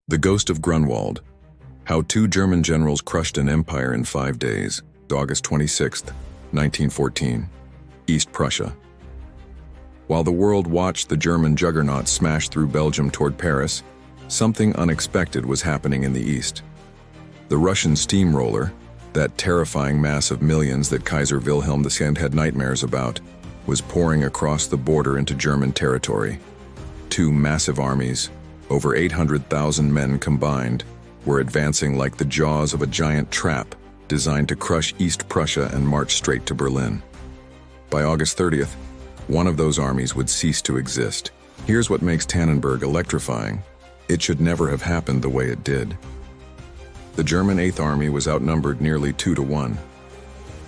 The Ghost of Grunwald. How two German generals crushed an empire in 5 days. August 26, 1914. East Prussia. While the world watched the German juggernaut smash through Belgium toward Paris, something unexpected was happening in the east. The Russian steamroller, that terrifying mass of millions that Kaiser Wilhelm II had nightmares about, was pouring across the border into German territory. Two massive armies, over 800,000 men combined, were advancing like the jaws of a giant trap designed to crush East Prussia and march straight to Berlin. By August 30th, one of those armies would cease to exist. Here's what makes Tannenberg electrifying. It should never have happened the way it did. The German Eighth Army was outnumbered nearly 2-1.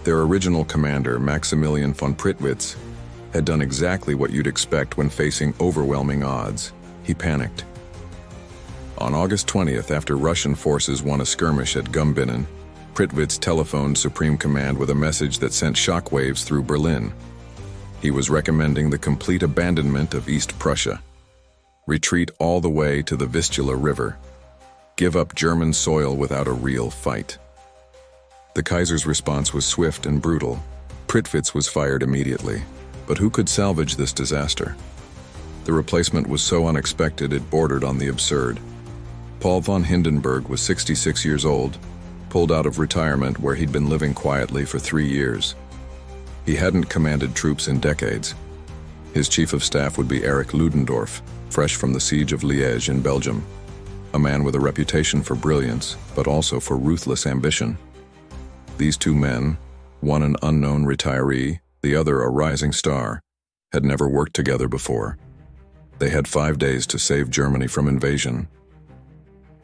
Their original commander, Maximilian von Prittwitz, had done exactly what you'd expect when facing overwhelming odds. He panicked. On August 20th, after Russian forces won a skirmish at Gumbinnen, Prittwitz telephoned Supreme Command with a message that sent shockwaves through Berlin. He was recommending the complete abandonment of East Prussia. Retreat all the way to the Vistula River. Give up German soil without a real fight. The Kaiser's response was swift and brutal. Prittwitz was fired immediately. But who could salvage this disaster? The replacement was so unexpected it bordered on the absurd. Paul von Hindenburg was 66 years old, pulled out of retirement where he'd been living quietly for 3 years. He hadn't commanded troops in decades. His chief of staff would be Erich Ludendorff, fresh from the siege of Liège in Belgium. A man with a reputation for brilliance, but also for ruthless ambition. These two men, one an unknown retiree, the other a rising star, had never worked together before. They had 5 days to save Germany from invasion.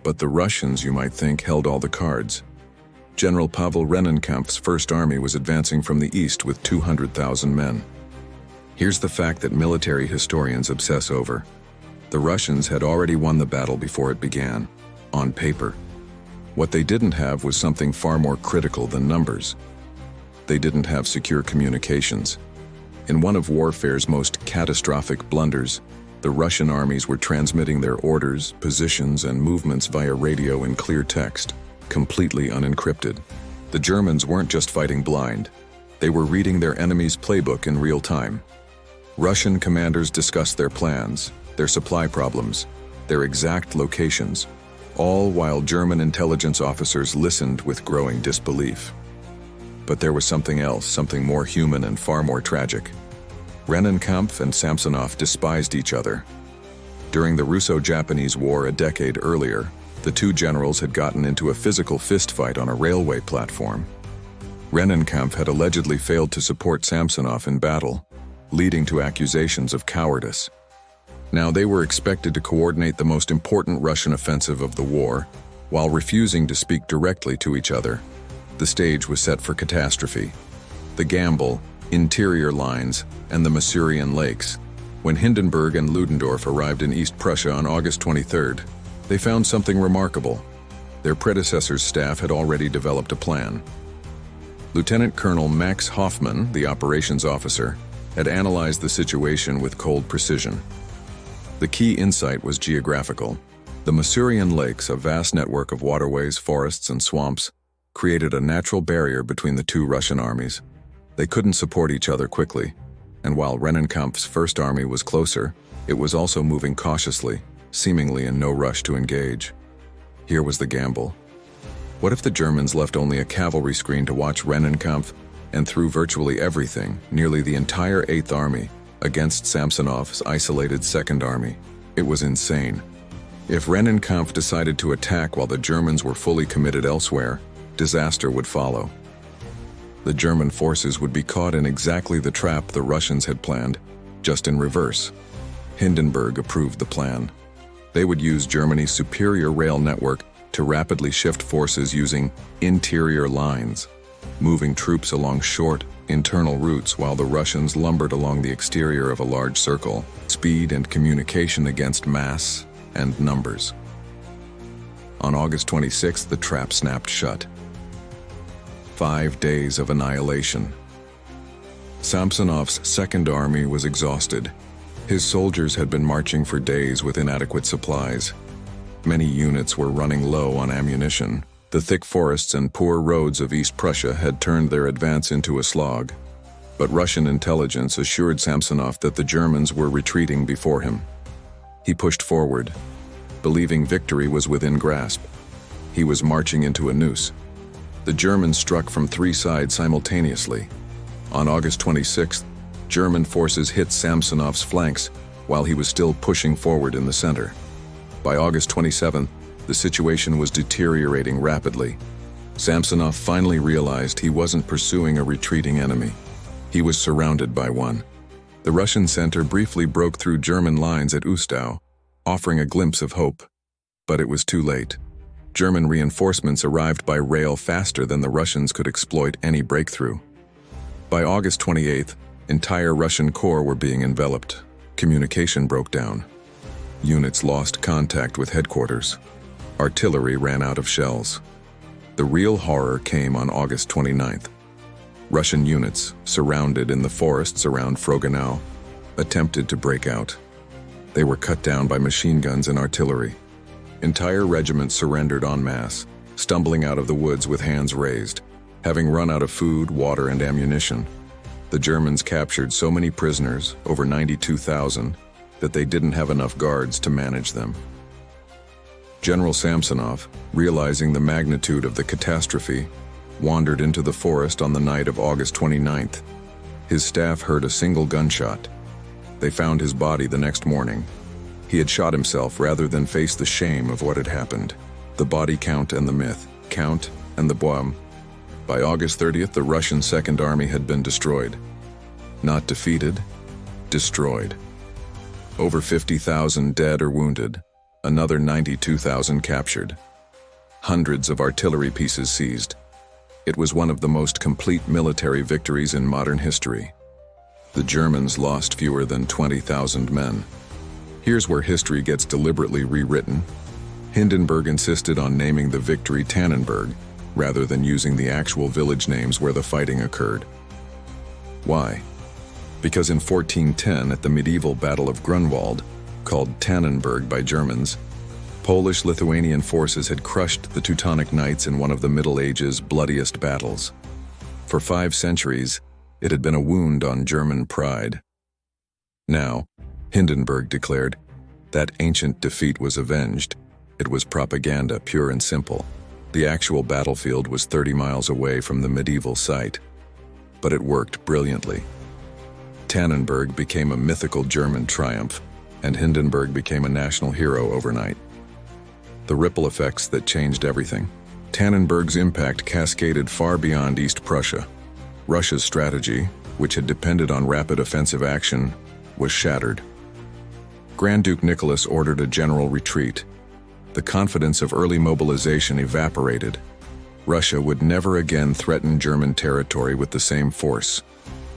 But the Russians, you might think, held all the cards. General Pavel Rennenkampf's First Army was advancing from the east with 200,000 men. Here's the fact that military historians obsess over. The Russians had already won the battle before it began, on paper. What they didn't have was something far more critical than numbers. They didn't have secure communications. In one of warfare's most catastrophic blunders, the Russian armies were transmitting their orders, positions, and movements via radio in clear text, completely unencrypted. The Germans weren't just fighting blind. They were reading their enemy's playbook in real time. Russian commanders discussed their plans, their supply problems, their exact locations, all while German intelligence officers listened with growing disbelief. But there was something else, something more human and far more tragic. Rennenkampf and Samsonov despised each other. During the Russo-Japanese War a decade earlier, the two generals had gotten into a physical fistfight on a railway platform. Rennenkampf had allegedly failed to support Samsonov in battle, leading to accusations of cowardice. Now they were expected to coordinate the most important Russian offensive of the war, while refusing to speak directly to each other. The stage was set for catastrophe. The gamble, interior lines, and the Masurian Lakes. When Hindenburg and Ludendorff arrived in East Prussia on August 23rd, they found something remarkable. Their predecessor's staff had already developed a plan. Lieutenant Colonel Max Hoffmann, the operations officer, had analyzed the situation with cold precision. The key insight was geographical. The Masurian Lakes, a vast network of waterways, forests, and swamps, created a natural barrier between the two Russian armies. They couldn't support each other quickly, and while Rennenkampf's First Army was closer, it was also moving cautiously, seemingly in no rush to engage. Here was the gamble. What if the Germans left only a cavalry screen to watch Rennenkampf and threw virtually everything, nearly the entire Eighth Army, against Samsonov's isolated Second Army? It was insane. If Rennenkampf decided to attack while the Germans were fully committed elsewhere, disaster would follow. The German forces would be caught in exactly the trap the Russians had planned, just in reverse. Hindenburg approved the plan. They would use Germany's superior rail network to rapidly shift forces using interior lines, moving troops along short, internal routes while the Russians lumbered along the exterior of a large circle, speed and communication against mass and numbers. On August 26th, the trap snapped shut. 5 days of annihilation. Samsonov's Second Army was exhausted. His soldiers had been marching for days with inadequate supplies. Many units were running low on ammunition. The thick forests and poor roads of East Prussia had turned their advance into a slog. But Russian intelligence assured Samsonov that the Germans were retreating before him. He pushed forward, believing victory was within grasp. He was marching into a noose. The Germans struck from three sides simultaneously. On August 26th, German forces hit Samsonov's flanks while he was still pushing forward in the center. By August 27th, the situation was deteriorating rapidly. Samsonov finally realized he wasn't pursuing a retreating enemy. He was surrounded by one. The Russian center briefly broke through German lines at Ustau, offering a glimpse of hope. But it was too late. German reinforcements arrived by rail faster than the Russians could exploit any breakthrough. By August 28th, entire Russian corps were being enveloped. Communication broke down. Units lost contact with headquarters. Artillery ran out of shells. The real horror came on August 29th. Russian units, surrounded in the forests around Frogenau, attempted to break out. They were cut down by machine guns and artillery. Entire regiments surrendered en masse, stumbling out of the woods with hands raised, having run out of food, water, and ammunition. The Germans captured so many prisoners, over 92,000, that they didn't have enough guards to manage them. General Samsonov, realizing the magnitude of the catastrophe, wandered into the forest on the night of August 29th. His staff heard a single gunshot. They found his body the next morning. He had shot himself rather than face the shame of what had happened. The body count and the myth, Count and the Boum. By August 30th, the Russian Second Army had been destroyed. Not defeated, destroyed. Over 50,000 dead or wounded, another 92,000 captured. Hundreds of artillery pieces seized. It was one of the most complete military victories in modern history. The Germans lost fewer than 20,000 men. Here's where history gets deliberately rewritten. Hindenburg insisted on naming the victory Tannenberg, rather than using the actual village names where the fighting occurred. Why? Because in 1410, at the medieval Battle of Grunwald, called Tannenberg by Germans, Polish-Lithuanian forces had crushed the Teutonic Knights in one of the Middle Ages' bloodiest battles. For 5 centuries, it had been a wound on German pride. Now, Hindenburg declared, that ancient defeat was avenged. It was propaganda, pure and simple. The actual battlefield was 30 miles away from the medieval site. But it worked brilliantly. Tannenberg became a mythical German triumph, and Hindenburg became a national hero overnight. The ripple effects that changed everything. Tannenberg's impact cascaded far beyond East Prussia. Russia's strategy, which had depended on rapid offensive action, was shattered. Grand Duke Nicholas ordered a general retreat. The confidence of early mobilization evaporated. Russia would never again threaten German territory with the same force.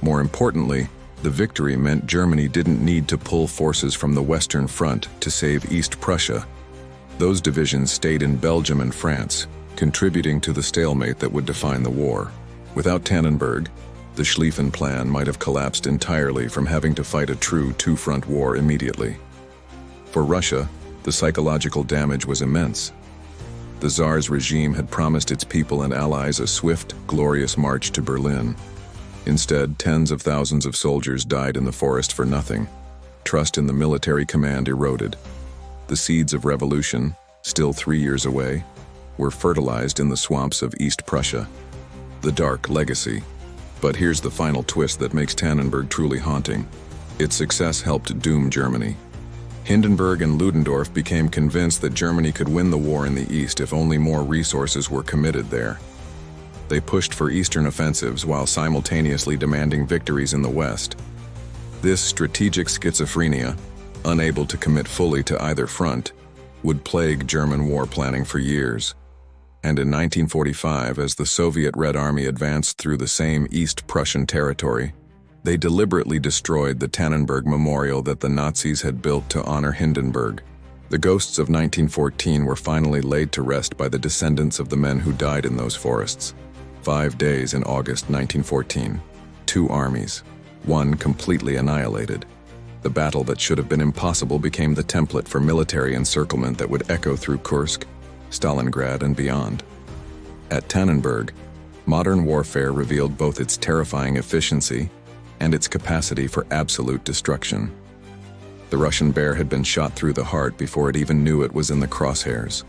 More importantly, the victory meant Germany didn't need to pull forces from the Western Front to save East Prussia. Those divisions stayed in Belgium and France, contributing to the stalemate that would define the war. Without Tannenberg, the Schlieffen Plan might have collapsed entirely from having to fight a true two-front war immediately. For Russia, the psychological damage was immense. The Tsar's regime had promised its people and allies a swift, glorious march to Berlin. Instead, tens of thousands of soldiers died in the forest for nothing. Trust in the military command eroded. The seeds of revolution, still 3 years away, were fertilized in the swamps of East Prussia. The dark legacy. But here's the final twist that makes Tannenberg truly haunting. Its success helped doom Germany. Hindenburg and Ludendorff became convinced that Germany could win the war in the East if only more resources were committed there. They pushed for Eastern offensives while simultaneously demanding victories in the West. This strategic schizophrenia, unable to commit fully to either front, would plague German war planning for years. And in 1945, as the Soviet Red Army advanced through the same East Prussian territory, they deliberately destroyed the Tannenberg Memorial that the Nazis had built to honor Hindenburg. The ghosts of 1914 were finally laid to rest by the descendants of the men who died in those forests. 5 days in August 1914, 2 armies, one completely annihilated. The battle that should have been impossible became the template for military encirclement that would echo through Kursk, Stalingrad, and beyond. At Tannenberg, modern warfare revealed both its terrifying efficiency and its capacity for absolute destruction. The Russian bear had been shot through the heart before it even knew it was in the crosshairs.